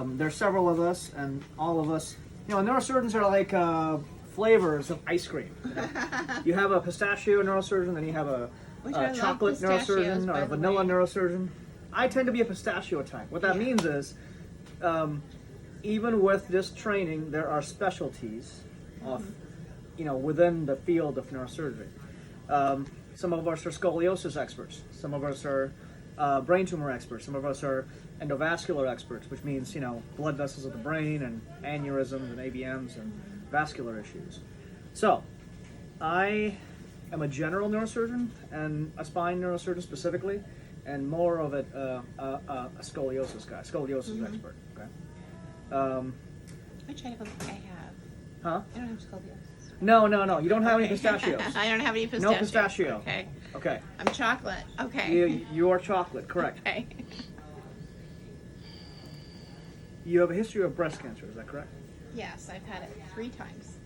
There's several of us, and all of us, neurosurgeons are like flavors of ice cream. You have a pistachio neurosurgeon, then you have a chocolate neurosurgeon or a vanilla neurosurgeon. I tend to be a pistachio type. What that means is, even with this training, there are specialties of, within the field of neurosurgery. Some of us are scoliosis experts. Some of us are brain tumor experts. Some of us are endovascular experts, which means, blood vessels of the brain and aneurysms and AVMs and vascular issues. So, I am a general neurosurgeon and a spine neurosurgeon specifically, and more of a scoliosis guy, scoliosis expert. Okay. Which I don't think I have. Huh? I don't have scoliosis. No. You don't have any pistachios. I don't have any pistachio. No pistachio. Okay. Okay. I'm chocolate. Okay. You are chocolate, correct. Okay. You have a history of breast cancer, is that correct? Yes, I've had it 3 times.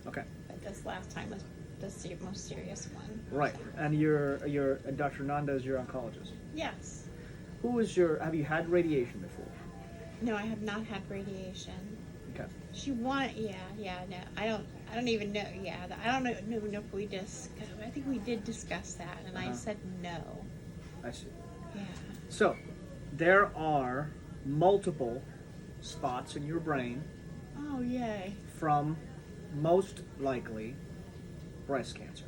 Okay. But this last time was the most serious one. Right. And Dr. Nanda is your oncologist. Yes. Have you had radiation before? No, I have not had radiation. Okay. She wanted, no, I don't even know, I don't know if we I think we did discuss that, and I said no. I see. Yeah. So, there are multiple spots in your brain Oh, yay. from most likely breast cancer.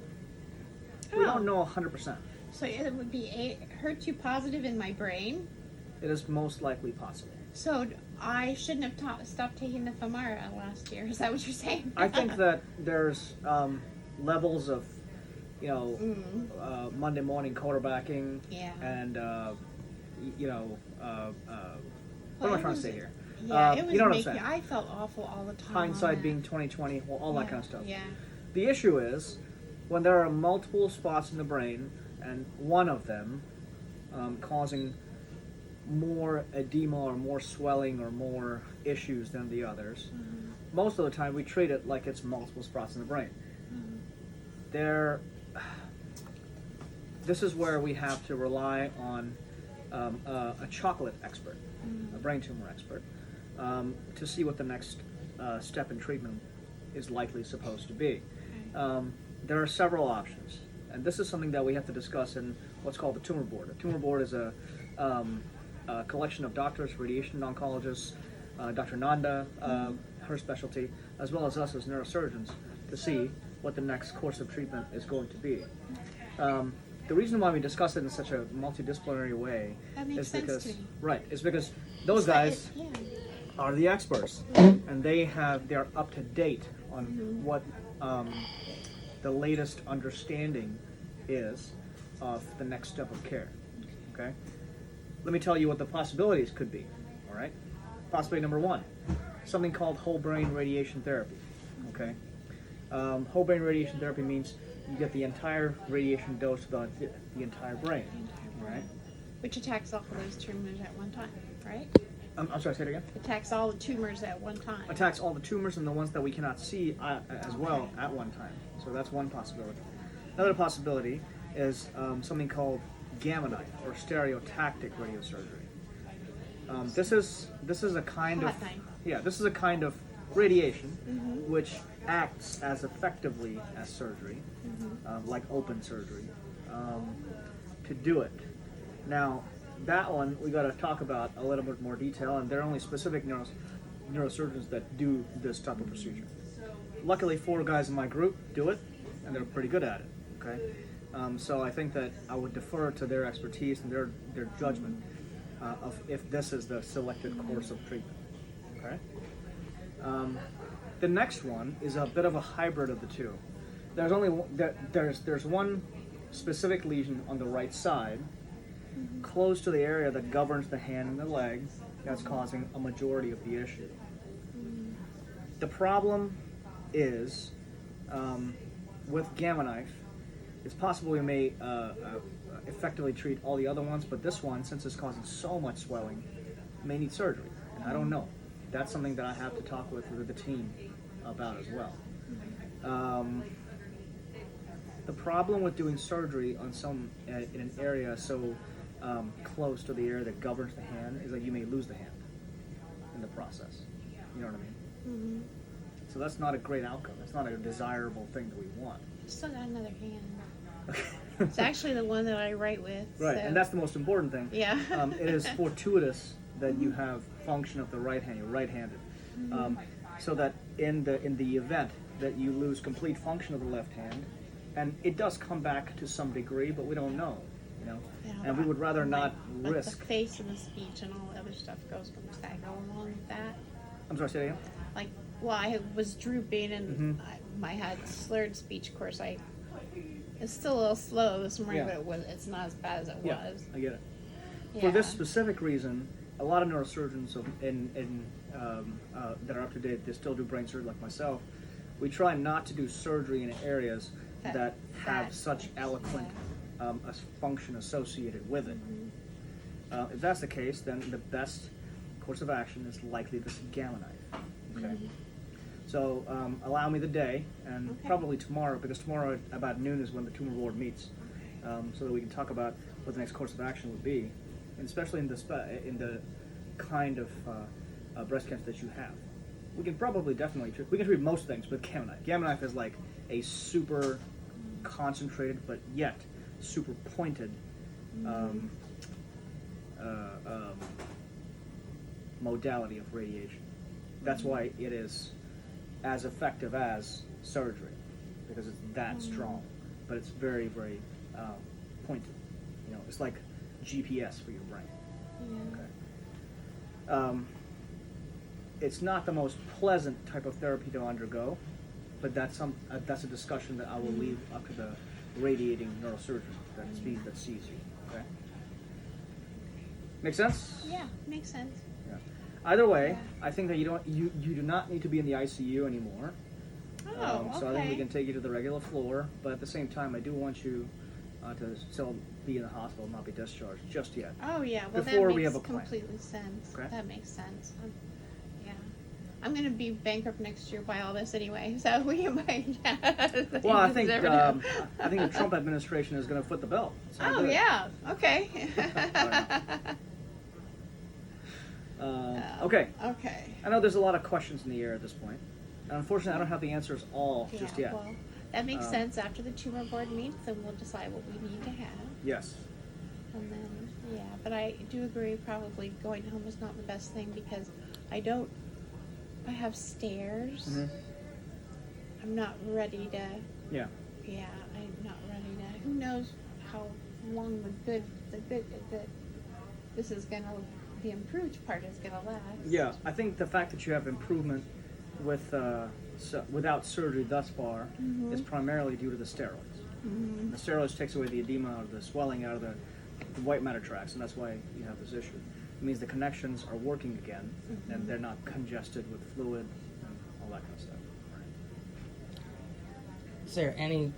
We don't know 100%. So it would be HER2 positive in my brain? It is most likely possible. So I shouldn't have stopped taking the Femara last year. Is that what you're saying? I think that there's levels of, Monday morning quarterbacking, Yeah. and what am I trying to say here? Yeah, it was you know what I'm making. saying? I felt awful all the time. Hindsight being 20/20, all that kind of stuff. Yeah. The issue is when there are multiple spots in the brain, and one of them causing more edema or more swelling or more issues than the others. Mm-hmm. Most of the time, we treat it like it's multiple spots in the brain. Mm-hmm. This is where we have to rely on a chocolate expert, a brain tumor expert, to see what the next step in treatment is likely supposed to be. There are several options, and this is something that we have to discuss in what's called the tumor board. A tumor board is a collection of doctors, radiation oncologists, Dr. Nanda, her specialty, as well as us as neurosurgeons, to see what the next course of treatment is going to be. The reason why we discuss it in such a multidisciplinary way is because those guys are the experts, and they're up to date on what the latest understanding is of the next step of care. Okay? Let me tell you what the possibilities could be. All right? Possibility number 1, something called whole brain radiation therapy. Okay? Whole brain radiation therapy means you get the entire radiation dose to the entire brain. Right? Which attacks all of those tumors at one time, right? I'm sorry, say it again? Attacks all the tumors at one time. Attacks all the tumors and the ones that we cannot see as well at one time. So that's one possibility. Another possibility is something called gamma knife or stereotactic radiosurgery. This is a kind of this is a kind of radiation which acts as effectively as surgery, like open surgery, to do it. Now, that one we got to talk about a little bit more detail, and there are only specific neurosurgeons that do this type of procedure. Luckily, 4 guys in my group do it, and they're pretty good at it. Okay, so I think that I would defer to their expertise and their judgment of if this is the selected course of treatment. Okay. The next one is a bit of a hybrid of the two. There's only there's one specific lesion on the right side, close to the area that governs the hand and the leg, that's causing a majority of the issue. The problem is with gamma knife, it's possible we may effectively treat all the other ones, but this one, since it's causing so much swelling, may need surgery. And I don't know. That's something that I have to talk with the team about as well. The problem with doing surgery on in an area so close to the area that governs the hand is that you may lose the hand. in the process. You know what I mean? Mm-hmm. So that's not a great outcome. That's not a desirable thing that we want. Still got another hand. It's actually the one that I write with. Right, so- and that's the most important thing. Yeah. It is fortuitous that you have function of the right hand. You're right-handed, so that in the event that you lose complete function of the left hand, and it does come back to some degree, but we don't know, you know. Yeah, And we would rather not but risk. the face and the speech and all the other stuff does that go along with that? I'm sorry, say that again. Like, well, I was drooping and Mhm. I had slurred speech. Of course, it's still a little slow this morning, Yeah. but it's not as bad as it Yeah, was. I get it. Yeah. For this specific reason, a lot of neurosurgeons that are up to date, they still do brain surgery like myself. We try not to do surgery in areas that have such eloquent a function associated with it. If that's the case, then the best course of action is likely this gamma knife. Okay. So allow me the day, and Okay. probably tomorrow, because tomorrow at about noon is when the tumor board meets, so that we can talk about what the next course of action would be, and especially in the kind of breast cancer that you have. We can probably definitely we can treat most things with gamma knife. Gamma knife is like a super concentrated but yet super pointed modality of radiation. That's why it is as effective as surgery, because it's that strong, but it's very, very pointed. You know, it's like GPS for your brain. Yeah. Okay. It's not the most pleasant type of therapy to undergo, but that's a discussion that I will leave up to the radiating neurosurgeon that sees you. Okay. Make sense? Yeah, makes sense. Yeah. Either way, Yeah. I think that you do not need to be in the ICU anymore. Oh, okay. So I think we can take you to the regular floor, but at the same time, I do want you to still be in the hospital, not be discharged just yet. Oh yeah, well Before that we makes have a plan. completely sense. Okay. That makes sense. Yeah, I'm gonna be bankrupt next year by all this anyway, so we might. Well, I You think never know. I think the Trump administration is going to foot the bill. So Oh good. yeah. Okay. Okay. Okay. I know there's a lot of questions in the air at this point, and unfortunately, I don't have the answers all Yeah, just yet. well, that makes Um, sense. After the tumor board meets, then we'll decide what we need to have. Yes. And then, yeah, but I do agree probably going home is not the best thing because I have stairs. Hmm. I'm not ready to, Yeah. I'm not ready to, who knows how long the this is gonna, the improved part is gonna last. Yeah. I think the fact that you have improvement with without surgery thus far is primarily due to the steroids. Mm-hmm. The steroids takes away the edema out of the swelling out of the white matter tracts, and that's why you have this issue. It means the connections are working again, and they're not congested with fluid and all that kind of stuff. Is there any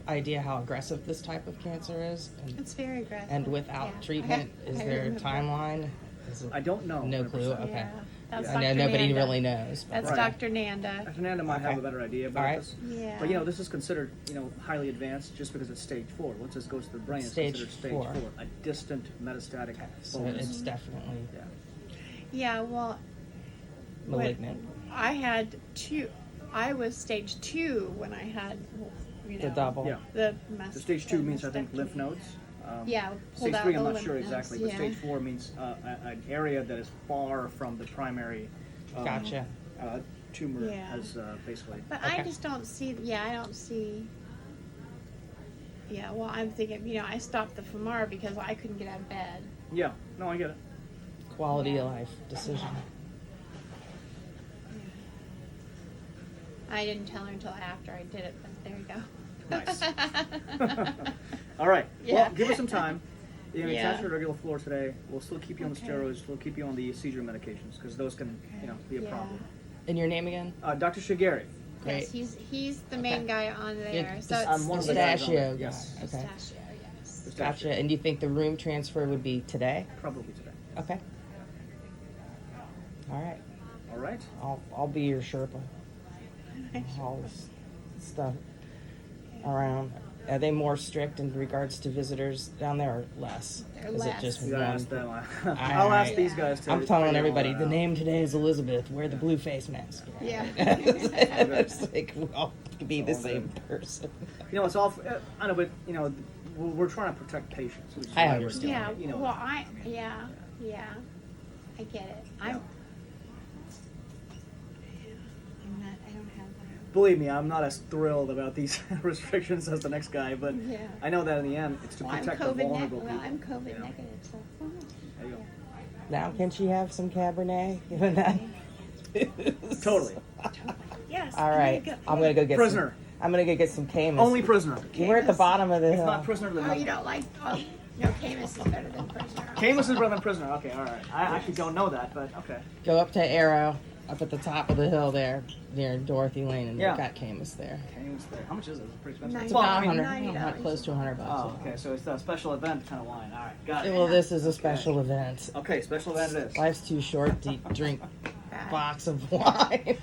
idea how aggressive this type of cancer is? It's very aggressive. And without Yeah. treatment, is I there a remember. timeline? Is it I don't know. no 100%. clue? Okay. Yeah, that's I know Dr. nobody Nanda. really knows. But That's Right. Dr. Nanda. Dr. Nanda might have Okay. a better idea about All right. this. Yeah. But this is considered, highly advanced just because it's stage 4. Once this goes to the brain, it's Stage considered stage 4. 4, a distant metastatic so bonus. it's definitely Yeah. Yeah, well, malignant. I had I was stage 2 when I had, The double. Yeah. the So stage 2 means, I think, mastectomy. lymph nodes. Yeah, Stage pulled out 3, I'm the not lymph sure nodes, exactly, but yeah. stage 4 means an area that is far from the primary Gotcha. tumor Yeah. has basically. But I Okay. just don't see. Yeah, I don't see. Yeah, well, I'm thinking. I stopped the Femara because I couldn't get out of bed. Yeah, no, I get it. Quality Yeah. of life decision. I didn't tell her until after I did it, but there you go. Nice. All right. Yeah. Well, give us some time. You Yeah. attach your regular floor today. We'll still keep you on the Okay. steroids. We'll keep you on the seizure medications because those can, be a Yeah. problem. And your name again? Dr. Shigeri. Yes, Great. he's the main Okay. guy on there. You're So just- it's I'm one of the guys on there. Pistachio guy. Yes. Okay. pistachio, yes. Pistachio. Gotcha. And do you think the room transfer would be today? Probably today. Okay. All right. All right. I'll be your Sherpa. All this stuff around. Are they more strict in regards to visitors down there, or less? They're Is less. it just You gotta one? ask them. I'll ask these guys to. I'm telling figure all everybody, that the out. name today is Elizabeth. Wear the blue face mask. Yeah. It's like we all could be the all same person. You know, it's all. I know, but you know, we're trying to protect patients. Which is I why we're understand. doing Yeah, it, you know. well, yeah, I get it. I don't have that. Believe me, I'm not as thrilled about these restrictions as the next guy, but Yeah. I know that in the end, it's to Well, I'm protect the COVID vulnerable well, people. I'm COVID you know. negative, so. There you go. Now, can she have some Cabernet? Given that. Totally. Yes. All right, I'm gonna go get Prisoner. I'm gonna go get some Camus. Only prisoner. We're at the bottom of the It's hill. not prisoner. Oh, you don't like? Oh, no, Camus is better than prisoner. Camus is better than prisoner. Okay, all right. I actually don't know that, but okay. Go up to Arrow, up at the top of the hill there, near Dorothy Lane, and Yeah. they've got Camus there. Camus there. How much is it? It's pretty expensive. Nine- It's Well, about I mean, 100, $90. close to $100 bucks. Oh, okay. So it's a special event kind of wine. All right, got it. Well, this is a special event. Okay, special event it is. Life's too short to drink Bad. box of wine.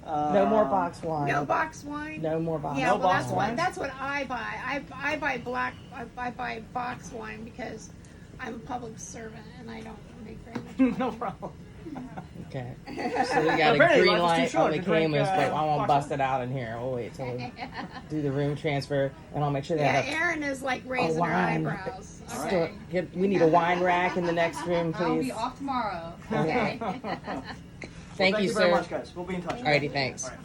No more box wine. No box wine. No more box. Yeah, No well, box that's wine? what I buy. I buy I buy box wine because I'm a public servant and I don't make very much. No problem. Okay. So we got a Apparently, green life is too light short on the to drink, Camus, but I won't box bust wine. it out in here. We'll wait till we do the room transfer, and I'll make sure they Yeah, have Erin is like raising her wine. eyebrows. a Okay. we need a wine rack in the next room, I'll be please. off tomorrow. Okay. Thank you, very sir. much, guys. We'll be in touch. Alrighty, thanks. All right.